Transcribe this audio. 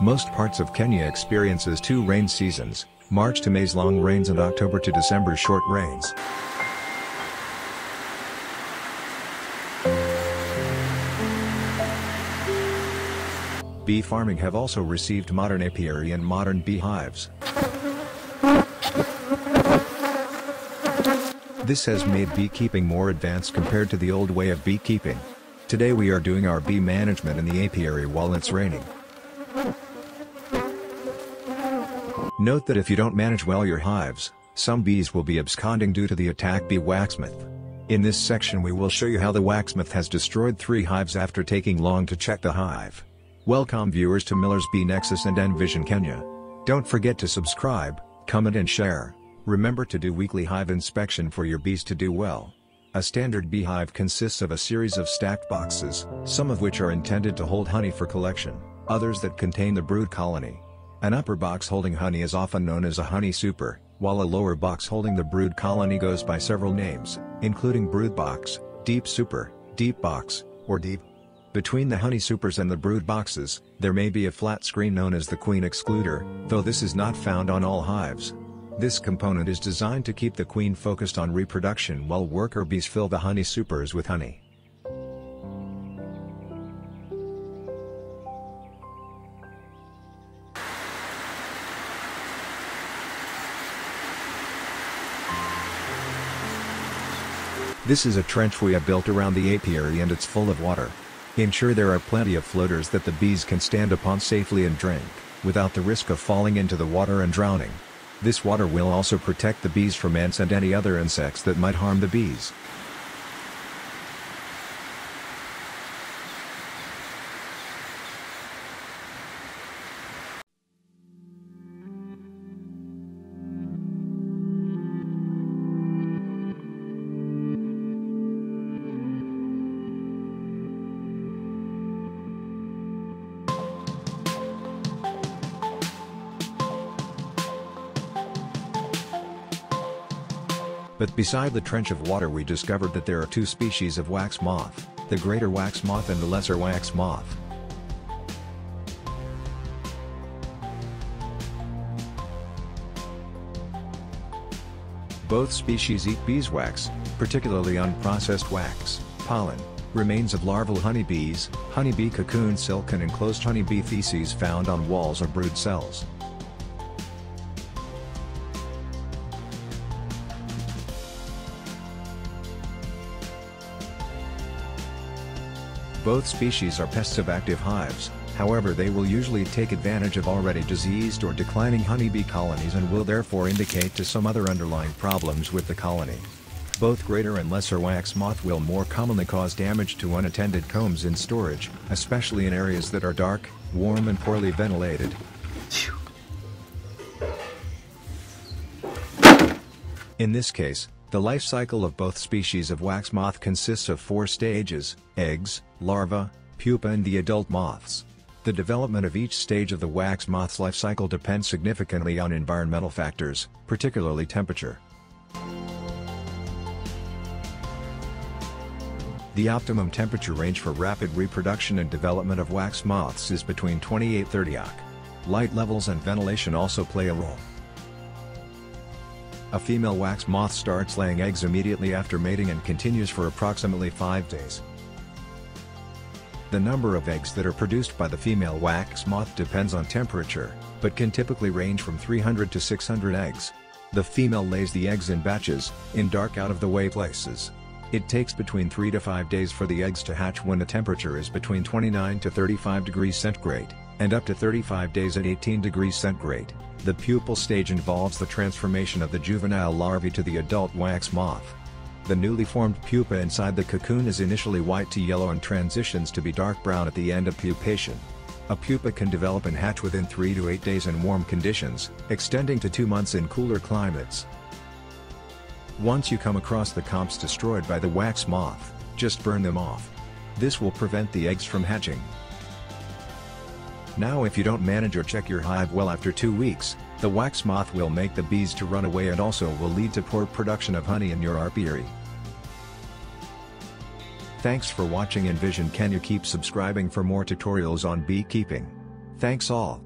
Most parts of Kenya experiences two rain seasons, March to May's long rains and October to December's short rains. Bee farming have also received modern apiary and modern beehives. This has made beekeeping more advanced compared to the old way of beekeeping. Today we are doing our bee management in the apiary while it's raining. Note that if you don't manage well your hives, some bees will be absconding due to the attack bee waxmoth. In this section we will show you how the waxmoth has destroyed 3 hives after taking long to check the hive. Welcome viewers to Miller's Bee Nexus and Envision Kenya. Don't forget to subscribe, comment and share. Remember to do weekly hive inspection for your bees to do well. A standard beehive consists of a series of stacked boxes, some of which are intended to hold honey for collection, others that contain the brood colony. An upper box holding honey is often known as a honey super, while a lower box holding the brood colony goes by several names, including brood box, deep super, deep box, or deep. Between the honey supers and the brood boxes, there may be a flat screen known as the queen excluder, though this is not found on all hives. This component is designed to keep the queen focused on reproduction while worker bees fill the honey supers with honey. This is a trench we have built around the apiary and it's full of water. Ensure there are plenty of floaters that the bees can stand upon safely and drink, without the risk of falling into the water and drowning. This water will also protect the bees from ants and any other insects that might harm the bees. But beside the trench of water we discovered that there are 2 species of wax moth, the greater wax moth and the lesser wax moth. Both species eat beeswax, particularly unprocessed wax, pollen, remains of larval honeybees, honeybee cocoon silk and enclosed honeybee feces found on walls or brood cells. Both species are pests of active hives, however they will usually take advantage of already diseased or declining honeybee colonies and will therefore indicate to some other underlying problems with the colony. Both greater and lesser wax moth will more commonly cause damage to unattended combs in storage, especially in areas that are dark, warm and poorly ventilated. In this case, the life cycle of both species of wax moth consists of 4 stages: eggs, larvae, pupa and the adult moths. The development of each stage of the wax moth's life cycle depends significantly on environmental factors, particularly temperature. The optimum temperature range for rapid reproduction and development of wax moths is between 28–30 oC. Light levels and ventilation also play a role. A female wax moth starts laying eggs immediately after mating and continues for approximately 5 days. The number of eggs that are produced by the female wax moth depends on temperature, but can typically range from 300 to 600 eggs. The female lays the eggs in batches, in dark out-of-the-way places. It takes between 3 to 5 days for the eggs to hatch when the temperature is between 29 to 35 degrees centigrade, and up to 35 days at 18 degrees centigrade. The pupal stage involves the transformation of the juvenile larvae to the adult wax moth. The newly formed pupa inside the cocoon is initially white to yellow and transitions to be dark brown at the end of pupation. A pupa can develop and hatch within 3 to 8 days in warm conditions, extending to 2 months in cooler climates. Once you come across the combs destroyed by the wax moth, just burn them off. This will prevent the eggs from hatching. Now if you don't manage or check your hive well after 2 weeks, the wax moth will make the bees to run away and also will lead to poor production of honey in your apiary. Thanks for watching Envision Kenya. Keep subscribing for more tutorials on beekeeping. Thanks all.